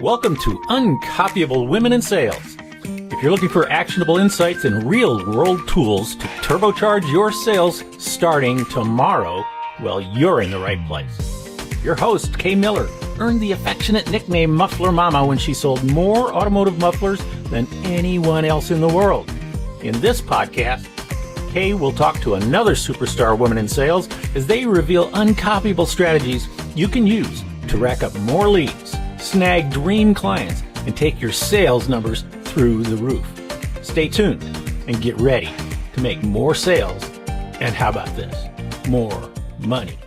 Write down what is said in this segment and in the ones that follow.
Welcome to Uncopyable Women in Sales. If you're looking for actionable insights and real-world tools to turbocharge your sales starting tomorrow, well, you're in the right place. Your host, Kay Miller, earned the affectionate nickname Muffler Mama when she sold more automotive mufflers than anyone else in the world. In this podcast, Kay will talk to another superstar woman in sales as they reveal uncopyable strategies you can use to rack up more leads, snag dream clients, and take your sales numbers through the roof. Stay tuned and get ready to make more sales. And how about this? More money.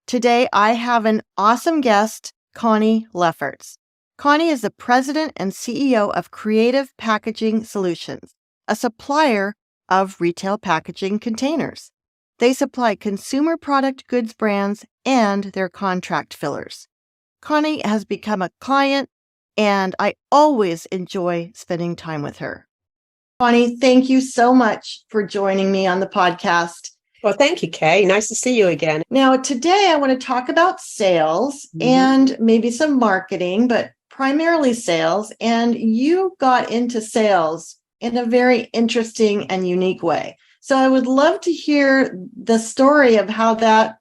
Today, I have an awesome guest, Coni Lefferts. Coni is the president and CEO of Creative Packaging Solutions, a supplier of retail packaging containers. They supply consumer product goods brands and their contract fillers. Coni has become a client, and I always enjoy spending time with her. Coni, thank you so much for joining me on the podcast. Well, thank you, Kay. Nice to see you again. Now, today I want to talk about sales and maybe some marketing, but primarily sales. And you got into sales in a very interesting and unique way. So I would love to hear the story of how that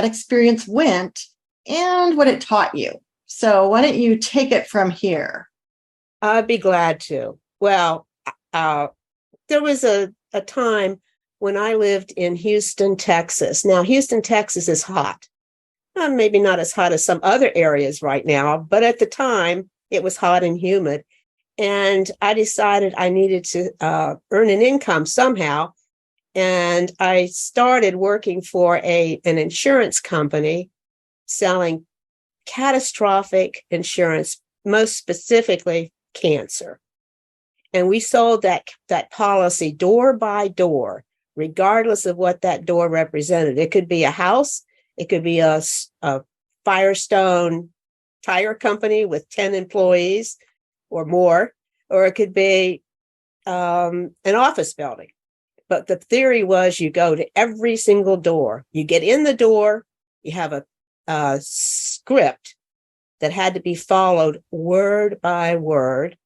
experience went and what it taught you. So why don't you take it from here? I'd be glad to. Well, there was a time when I lived in Houston, Texas. Now, Houston, Texas is hot. Maybe not as hot as some other areas right now, but at the time it was hot and humid. And I decided I needed to earn an income somehow. And I started working for an insurance company selling catastrophic insurance, most specifically cancer. And we sold that policy door by door, regardless of what that door represented. It could be a house, it could be a Firestone tire company with 10 employees or more, or it could be an office building. But the theory was you go to every single door. You get in the door, you have a script that had to be followed word by word,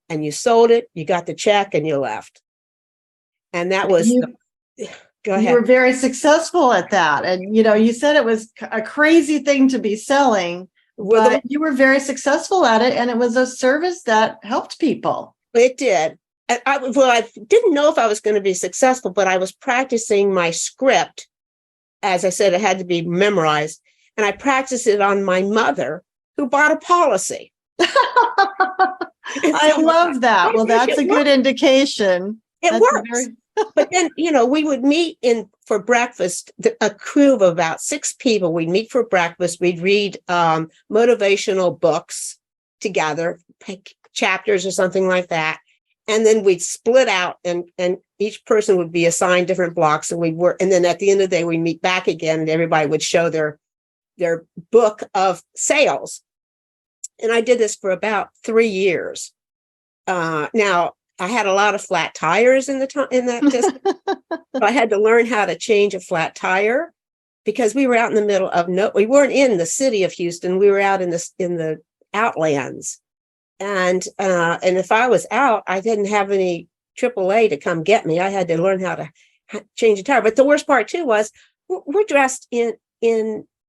and you sold it, you got the check, and you left. And that was... Go ahead. You were very successful at that. And, you said it was a crazy thing to be selling, but you were very successful at it. And it was a service that helped people. It did. I didn't know if I was going to be successful, but I was practicing my script. As I said, it had to be memorized. And I practiced it on my mother, who bought a policy. I love that. Well, that's a good indication. It works. But then, we would meet for breakfast, a crew of about 6 people. We'd meet for breakfast. We'd read motivational books together, chapters or something like that. And then we'd split out and each person would be assigned different blocks, and we'd work. And then at the end of the day, we'd meet back again and everybody would show their book of sales. And I did this for about 3 years. Now, I had a lot of flat tires in that distance. So I had to learn how to change a flat tire because we were out in the middle of we weren't in the city of Houston. We were out in the outlands. And if I was out, I didn't have any AAA to come get me. I had to learn how to change a tire. But the worst part too was we're dressed in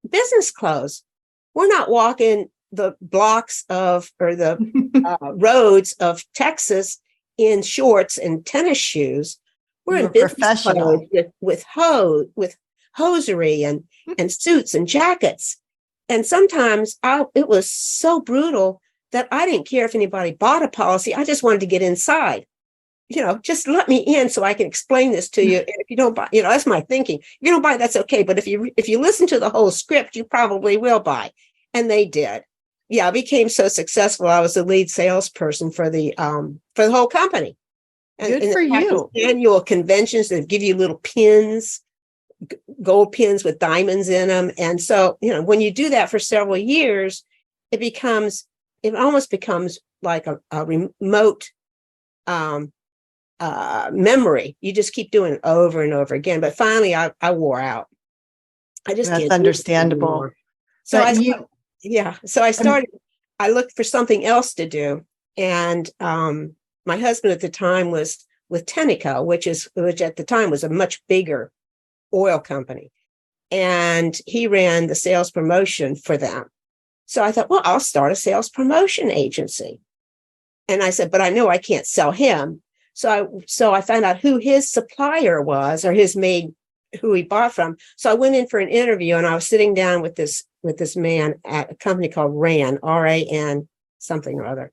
business clothes. We're not walking the blocks or the roads of Texas in shorts and tennis shoes. We're in business clothes with hosiery and suits and jackets. And sometimes it was so brutal that I didn't care if anybody bought a policy. I just wanted to get inside. Just let me in so I can explain this to you. And if you don't buy, that's my thinking. If you don't buy, that's okay. But if you listen to the whole script, you probably will buy. And they did. Yeah, I became so successful. I was the lead salesperson for the whole company. And good for you. Annual conventions that give you little pins, gold pins with diamonds in them. And so, when you do that for several years, it almost becomes like a remote memory. You just keep doing it over and over again. But finally, I wore out. That's understandable. So I started I looked for something else to do. And my husband at the time was with Tenneco, which at the time was a much bigger oil company. And he ran the sales promotion for them. So I thought, well, I'll start a sales promotion agency. And I said, but I know I can't sell him. So I found out who his supplier was, or his maid, who he bought from. So I went in for an interview, and I was sitting down with this man at a company called RAN, RAN, something or other.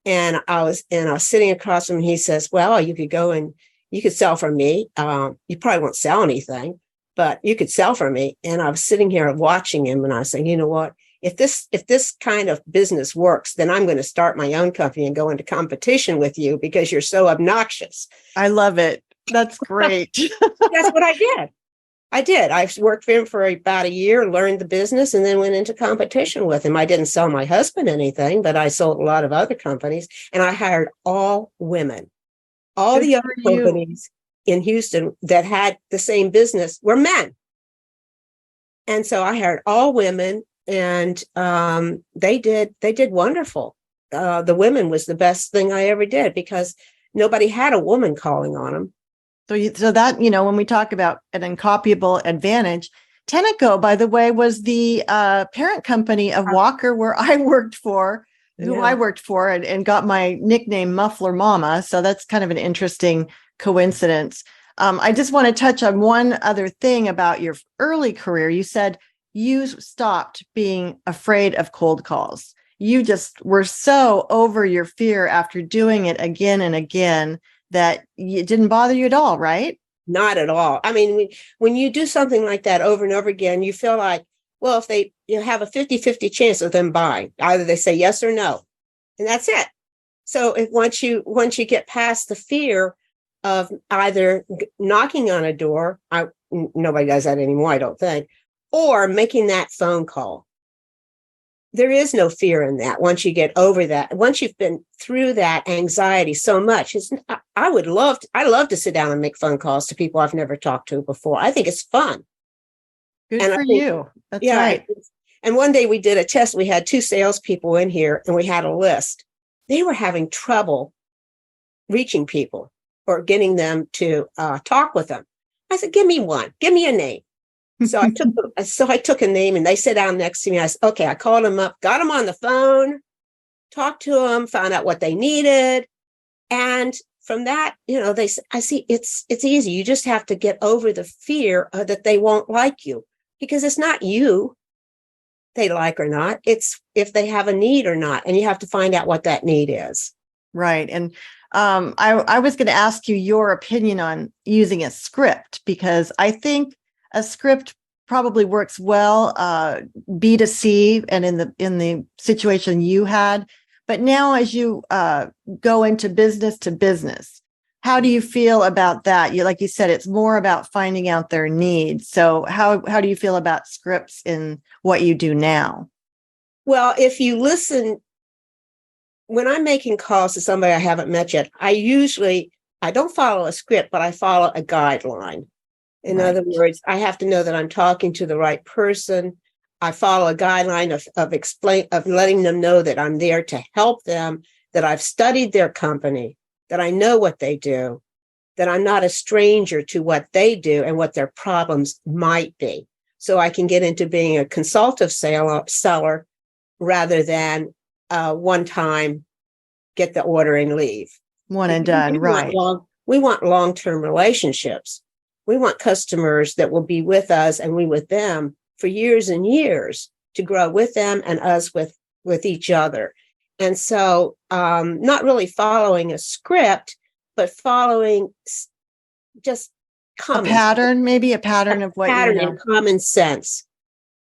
And I was sitting across from him. He says, well, you could go and you could sell from me. You probably won't sell anything, but you could sell from me. And I was sitting here watching him, and I was saying, you know what? If this kind of business works, then I'm going to start my own company and go into competition with you because you're so obnoxious. I love it. That's great. That's what I did. I worked for him for about a year, learned the business, and then went into competition with him. I didn't sell my husband anything, but I sold a lot of other companies, and I hired all women. All the other companies in Houston that had the same business were men. And so I hired all women, and they did wonderful. The women was the best thing I ever did because nobody had a woman calling on them. So that, when we talk about an uncopyable advantage, Tenneco, by the way, was the parent company of Walker, where I worked for, and got my nickname Muffler Mama. So that's kind of an interesting coincidence. I just want to touch on one other thing about your early career. You said you stopped being afraid of cold calls. You just were so over your fear after doing it again and again that it didn't bother you at all, right? Not at all. I mean, when you do something like that over and over again, you feel like, well, if you have a 50-50 chance of them buying, either they say yes or no, and that's it. So once you get past the fear of either knocking on a door, nobody does that anymore, I don't think, or making that phone call. There is no fear in that. Once you get over that, once you've been through that anxiety so much, I love to sit down and make phone calls to people I've never talked to before. I think it's fun. Good for you. That's right. And one day we did a test. We had 2 salespeople in here, and we had a list. They were having trouble reaching people or getting them to talk with them. I said, give me one. Give me a name. So I took a name, and they sat down next to me. I said, okay, I called them up, got them on the phone, talked to them, found out what they needed. And from that, I see it's easy. You just have to get over the fear that they won't like you, because it's not you they like or not. It's if they have a need or not. And you have to find out what that need is. Right. And I was going to ask you your opinion on using a script, because I think a script probably works well B2C and in the situation you had. But now as you go into business to business, how do you feel about that? Like you said, it's more about finding out their needs. So how do you feel about scripts in what you do now? Well, if you listen, when I'm making calls to somebody I haven't met yet, I don't follow a script, but I follow a guideline. In other words, I have to know that I'm talking to the right person. I follow a guideline of letting them know that I'm there to help them, that I've studied their company, that I know what they do, that I'm not a stranger to what they do and what their problems might be. So I can get into being a consultative seller rather than one time get the order and leave. One and done, right. We want long-term relationships. We want customers that will be with us and we with them for years and years, to grow with them and us with each other. And so not really following a script, but following just a pattern of what pattern and common sense,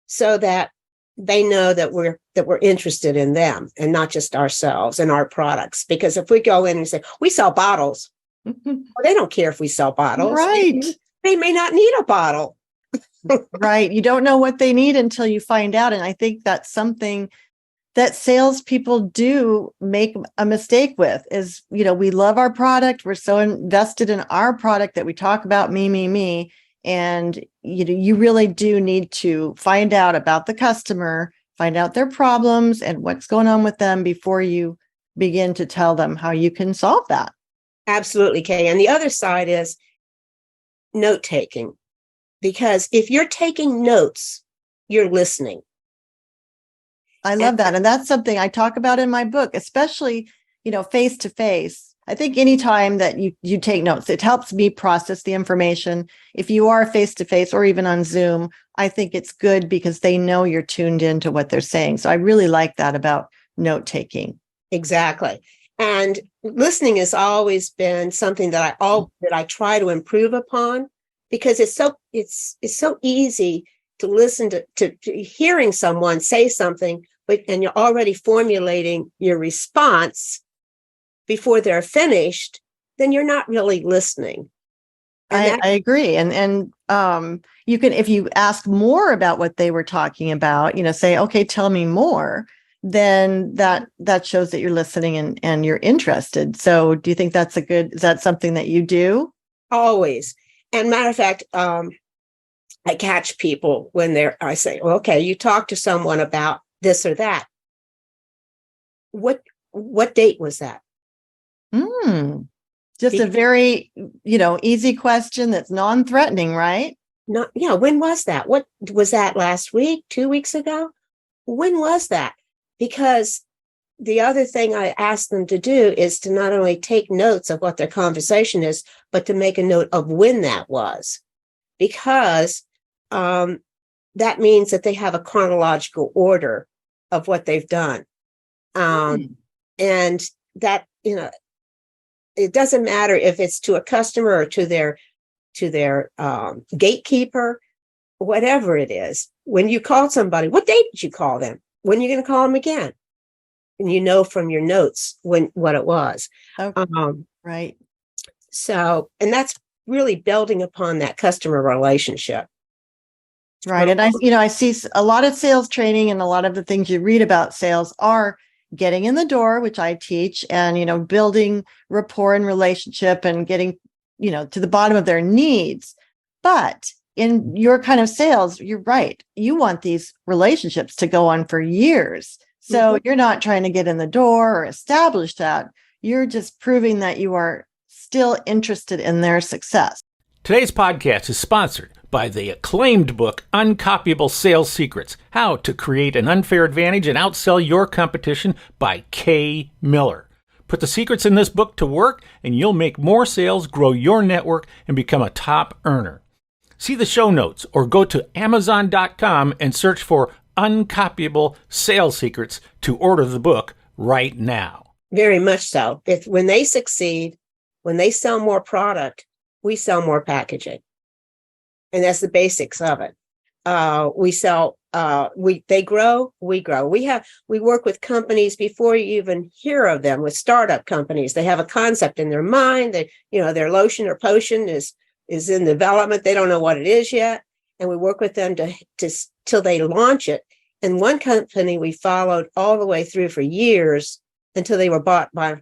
so that they know that we're interested in them and not just ourselves and our products. Because if we go in and say, we sell bottles, well, they don't care if we sell bottles. Right. They may not need a bottle. Right. You don't know what they need until you find out. And I think that's something that salespeople do make a mistake with is, we love our product. We're so invested in our product that we talk about me. And, you really do need to find out about the customer find out their problems and what's going on with them before you begin to tell them how you can solve that. Absolutely, Kay. And the other side is note taking, because if you're taking notes, you're listening. I love that. And that's something I talk about in my book, especially, face to face. I think anytime that you take notes, it helps me process the information. If you are face to face or even on Zoom, I think it's good because they know you're tuned into what they're saying. So I really like that about note taking. Exactly. And listening has always been something that I try to improve upon, because it's so easy to listen to hearing someone say something, and you're already formulating your response before they're finished, then you're not really listening. I agree. And you can, if you ask more about what they were talking about, say, okay, tell me more, then that shows that you're listening and you're interested. So do you think is that something that you do? Always. And matter of fact, I catch people when I say, well, okay, you talk to someone about this or that. What date was that? Just a very, easy question that's non-threatening, right? No, yeah. When was that? What was that, last week, 2 weeks ago? When was that? Because the other thing I ask them to do is to not only take notes of what their conversation is, but to make a note of when that was, because that means that they have a chronological order of what they've done. And that, it doesn't matter if it's to a customer or to their gatekeeper, whatever it is. When you call somebody, what date did you call them? When are you going to call them again? And from your notes what it was. Okay. Right. So, and that's really building upon that customer relationship. Right. And I see a lot of sales training, and a lot of the things you read about sales are getting in the door, which I teach, and, building rapport and relationship and getting, to the bottom of their needs. But in your kind of sales, you're right. You want these relationships to go on for years. So you're not trying to get in the door or establish that. You're just proving that you are still interested in their success. Today's podcast is sponsored by the acclaimed book, Uncopyable Sales Secrets, How to Create an Unfair Advantage and Outsell Your Competition by Kay Miller. Put the secrets in this book to work, and you'll make more sales, grow your network, and become a top earner. See the show notes or go to Amazon.com and search for Uncopyable Sales Secrets to order the book right now. Very much so. When they succeed, when they sell more product, we sell more packaging. And that's the basics of it. They grow, we grow. We work with companies before you even hear of them, with startup companies. They have a concept in their mind that, their lotion or potion is in development. They don't know what it is yet. And we work with them till they launch it. And one company we followed all the way through for years until they were bought by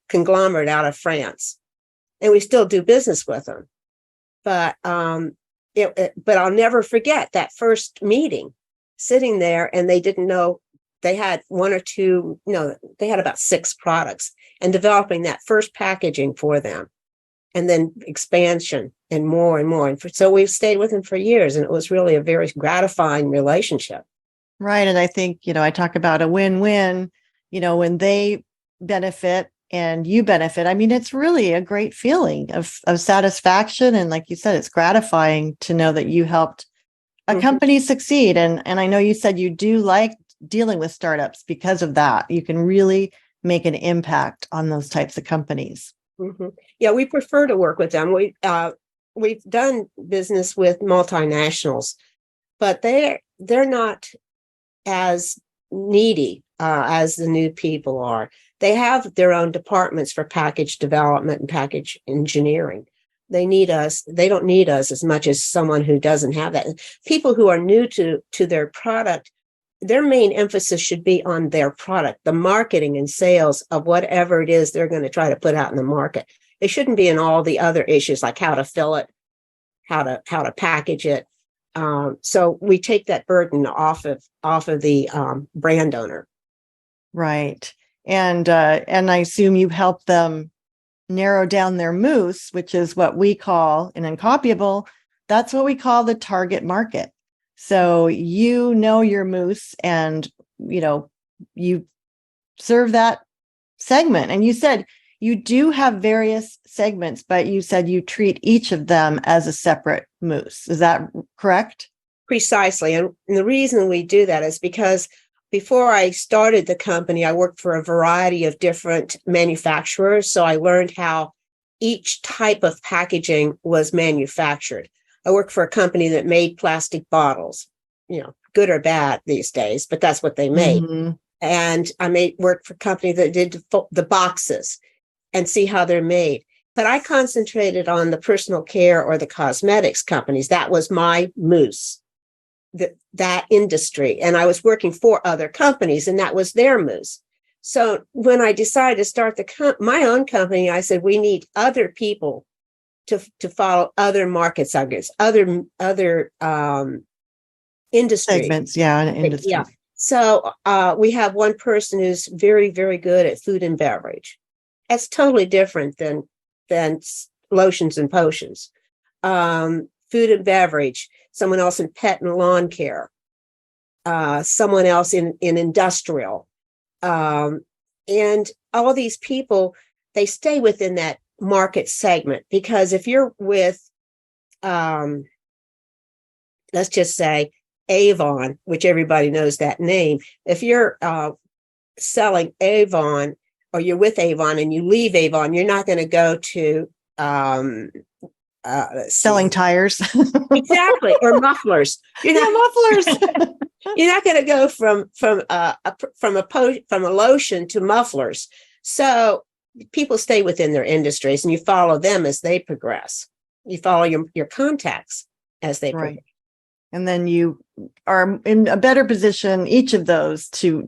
conglomerate out of France. And we still do business with them. But but I'll never forget that first meeting, sitting there, and they didn't know they had one or two, they had about 6 products, and developing that first packaging for them, and then expansion and more and more. And so we've stayed with them for years, and it was really a very gratifying relationship. Right. And I think, I talk about a win-win, when they benefit and you benefit. I mean, it's really a great feeling of satisfaction. And like you said, it's gratifying to know that you helped a company succeed. And I know you said you do like dealing with startups because of that. You can really make an impact on those types of companies. Yeah, we prefer to work with them. We've done business with multinationals, but they're not as needy as the new people are. They have their own departments for package development and package engineering. They need us. They don't need us as much as someone who doesn't have that. People who are new to their product, their main emphasis should be on their product, the marketing and sales of whatever it is they're going to try to put out in the market. It shouldn't be in all the other issues like how to fill it, how to package it, So we take that burden off of the brand owner. Right. And I assume you help them narrow down their moose, which is what we call in Uncopyable. That's what we call the target market. So you know your moose, and you serve that segment. And you said you do have various segments, but you said you treat each of them as a separate moose. Is that correct? Precisely. And the reason we do that is because before I started the company, I worked for a variety of different manufacturers. So I learned how each type of packaging was manufactured. I worked for a company that made plastic bottles, good or bad these days, but that's what they made. Mm-hmm. And I worked for a company that did the boxes and see how they're made. But I concentrated on the personal care or the cosmetics companies. That was my moose, that industry. And I was working for other companies, and that was their moose. So when I decided to start my own company, I said, we need other people to follow other market segments, other industry segments. Yeah. An industry. Yeah. So we have one person who's very, very good at food and beverage. That's totally different than lotions and potions. Food and beverage, someone else in pet and lawn care, someone else in industrial. And all these people, they stay within that market segment, because if you're with, let's just say, Avon, which everybody knows that name, if you're selling Avon, or you're with Avon and you leave Avon, you're not going to go to selling tires. Exactly. Or mufflers. Mufflers. You're not going to go from a lotion to mufflers. So people stay within their industries, and you follow them as they progress. You follow your contacts as they progress. And then you are in a better position, each of those, to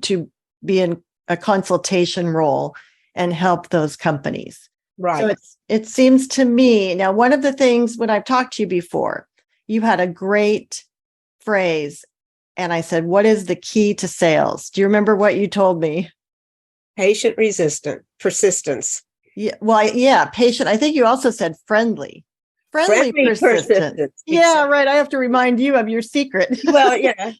be in a consultation role and help those companies. Right. So it seems to me, now, one of the things when I've talked to you before, you had a great phrase, and I said, what is the key to sales? Do you remember what you told me? Patient persistence. Yeah. Well, yeah, patient. I think you also said friendly persistence. Yeah, right. I have to remind you of your secret. Well, yeah.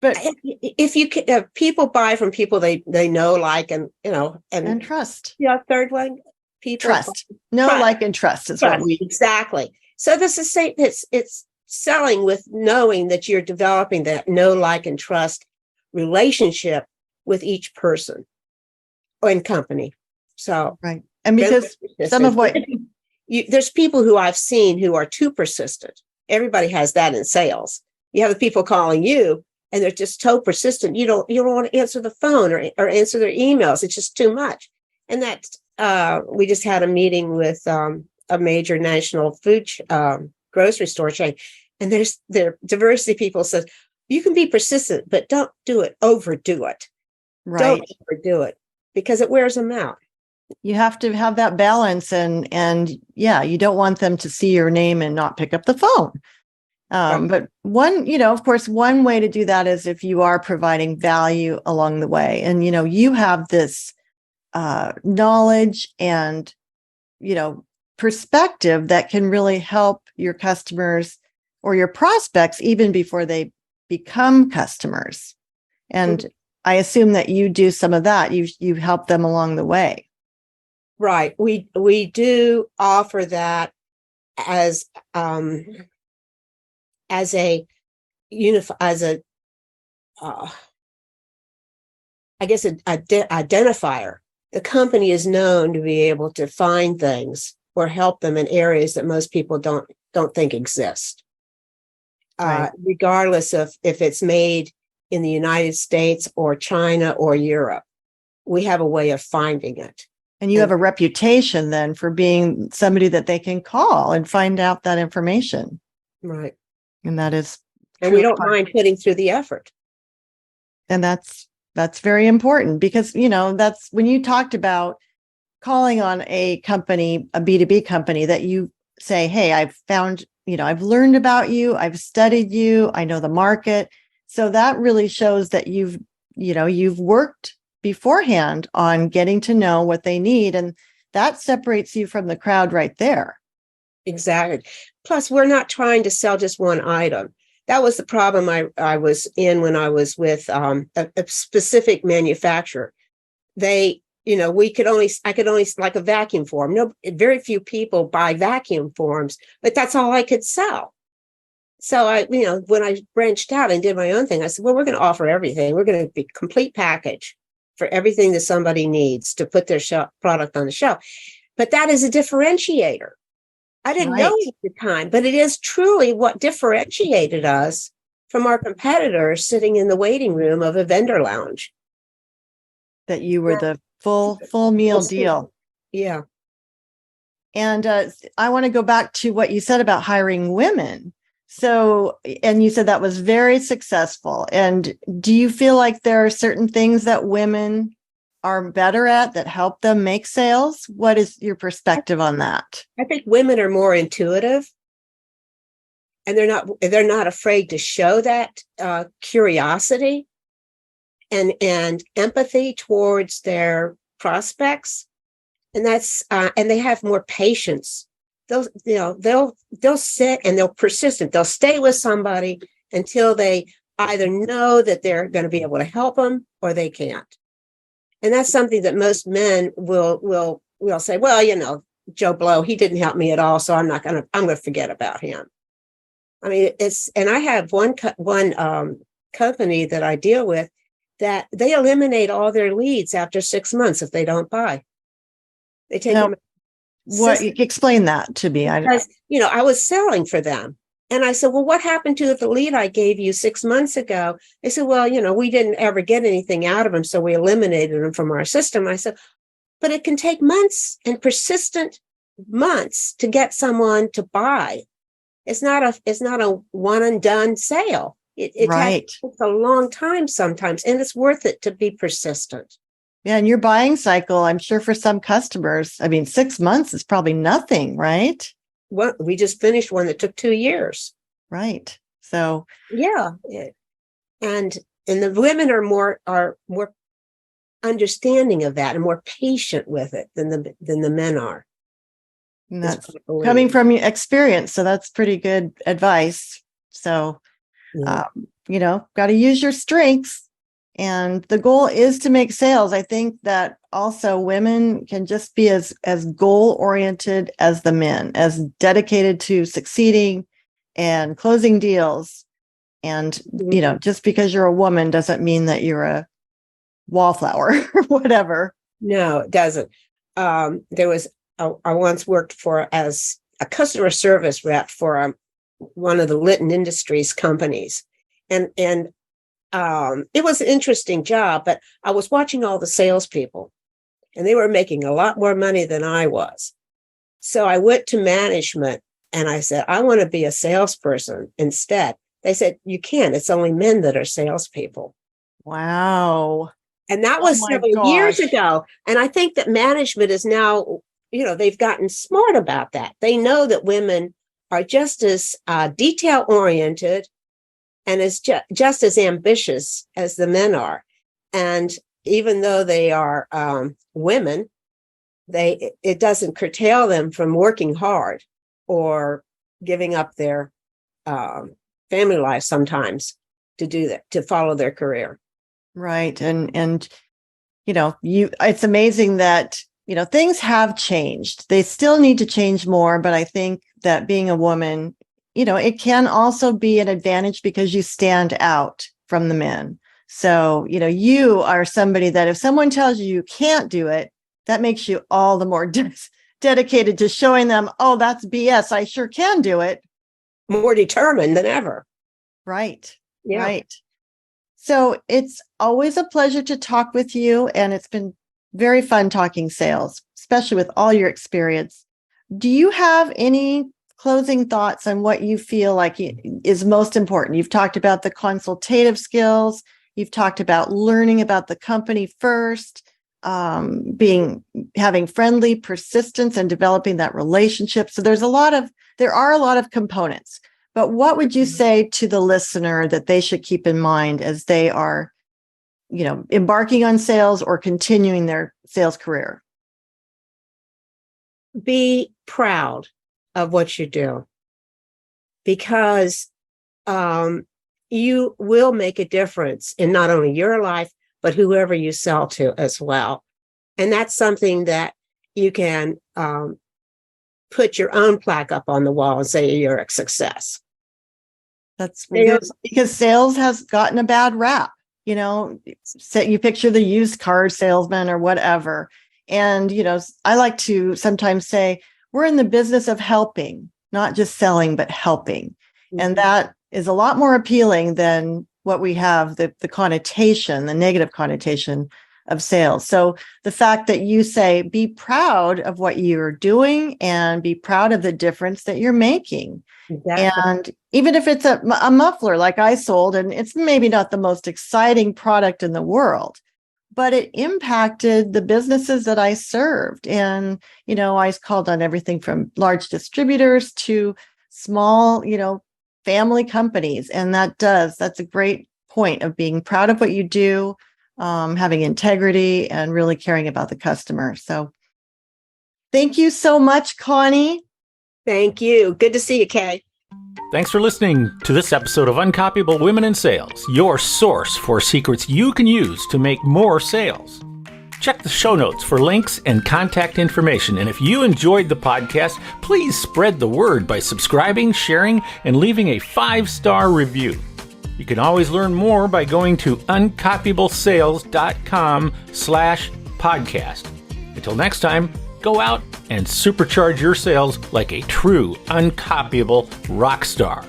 But if you can, people buy from people they know, like, and trust. Yeah, third one, people trust. Like, and trust is what we exactly. So this is it's selling with knowing that you're developing that know, like, and trust relationship with each person and company. So right, and because some of what there's people who I've seen who are too persistent. Everybody has that in sales. You have the people calling you, and they're just so persistent. You don't want to answer the phone or answer their emails. It's just too much. And that's we just had a meeting with a major national food grocery store chain, and their diversity people says, you can be persistent, but don't overdo it. Right. Don't overdo it, because it wears them out. You have to have that balance, and yeah, you don't want them to see your name and not pick up the phone. Right. But of course, one way to do that is if you are providing value along the way, and you have this knowledge and perspective that can really help your customers or your prospects even before they become customers. And I assume that you do some of that. You help them along the way. Right. We do offer that as a identifier. The company is known to be able to find things or help them in areas that most people don't think exist. Right. Regardless of if it's made in the United States or China or Europe, we have a way of finding it. And you have a reputation then for being somebody that they can call and find out that information. Right. And that is, and we don't mind putting through the effort. And that's very important, because, that's when you talked about calling on a company, a B2B company, that you say, hey, I've found, I've learned about you, I've studied you, I know the market. So that really shows that you've worked beforehand on getting to know what they need. And that separates you from the crowd right there. Exactly. Plus, we're not trying to sell just one item. That was the problem I was in when I was with a specific manufacturer. I could only like a vacuum form. No, very few people buy vacuum forms, but that's all I could sell. So when I branched out and did my own thing, I said, well, we're going to offer everything. We're going to be complete package for everything that somebody needs to put their product on the shelf. But that is a differentiator. I didn't know it at the time, but it is truly what differentiated us from our competitors sitting in the waiting room of a vendor lounge. That you were the full meal deal. Yeah. And I want to go back to what you said about hiring women. So, and you said that was very successful. And do you feel like there are certain things that women are better at that help them make sales? What is your perspective on that? I think women are more intuitive, and they're not afraid to show that curiosity and empathy towards their prospects. And that's and they have more patience. They'll sit and they'll persistent. They'll stay with somebody until they either know that they're going to be able to help them or they can't. And that's something that most men will say, well, Joe Blow, he didn't help me at all, so I'm going to forget about him. I mean, and I have one company that I deal with that they eliminate all their leads after 6 months if they don't buy. They take them. What? Explain that to me. Because, I was selling for them. And I said, well, what happened to the lead I gave you 6 months ago? They said, well, we didn't ever get anything out of them, so we eliminated them from our system. I said, but it can take months and persistent months to get someone to buy. It's not a one and done sale. It takes a long time sometimes, and it's worth it to be persistent. Yeah, and your buying cycle, I'm sure for some customers, 6 months is probably nothing, right? Well, we just finished one that took 2 years. Right. So yeah, and the women are more understanding of that and more patient with it than the men are. And that's coming from your experience, so that's pretty good advice. So, got to use your strengths. And the goal is to make sales. I think that also women can just be as goal-oriented as the men, as dedicated to succeeding and closing deals. And, just because you're a woman doesn't mean that you're a wallflower or whatever. No, it doesn't. I once worked as a customer service rep for one of the Litton Industries companies. And it was an interesting job, but I was watching all the salespeople, and they were making a lot more money than I was. So I went to management and I said, I want to be a salesperson instead. They said, you can't. It's only men that are salespeople. Wow. And that was several years ago. And I think that management is now, they've gotten smart about that. They know that women are just as detail-oriented and is just as ambitious as the men are. And even though they are women, it doesn't curtail them from working hard or giving up their family life sometimes to do that, to follow their career. Right. And it's amazing that, things have changed. They still need to change more, but I think that being a woman, it can also be an advantage because you stand out from the men. So, you are somebody that if someone tells you can't do it, that makes you all the more dedicated to showing them, oh, that's BS. I sure can do it. More determined than ever. Right. Yeah. Right. So it's always a pleasure to talk with you. And it's been very fun talking sales, especially with all your experience. Do you have any closing thoughts on what you feel like is most important? You've talked about the consultative skills. You've talked about learning about the company first, having friendly persistence and developing that relationship. So there's a lot of there are a lot of components. But what would you say to the listener that they should keep in mind as they are, embarking on sales or continuing their sales career? Be proud of what you do, because you will make a difference in not only your life, but whoever you sell to as well. And that's something that you can put your own plaque up on the wall and say you're a success. That's because sales has gotten a bad rap. You picture the used car salesman or whatever. And, I like to sometimes say we're in the business of helping, not just selling, but helping. Mm-hmm. And that is a lot more appealing than what we have, the connotation, the negative connotation of sales. So the fact that you say, be proud of what you're doing and be proud of the difference that you're making. Exactly. And even if it's a muffler like I sold, and it's maybe not the most exciting product in the world, but it impacted the businesses that I served. And, I called on everything from large distributors to small, family companies. And that's a great point of being proud of what you do, having integrity and really caring about the customer. So thank you so much, Coni. Thank you. Good to see you, Kay. Thanks for listening to this episode of Uncopyable Women in Sales, your source for secrets you can use to make more sales. Check the show notes for links and contact information. And if you enjoyed the podcast, please spread the word by subscribing, sharing, and leaving a 5-star review. You can always learn more by going to uncopyablesales.com/podcast. Until next time, go out and supercharge your sales like a true uncopyable rock star.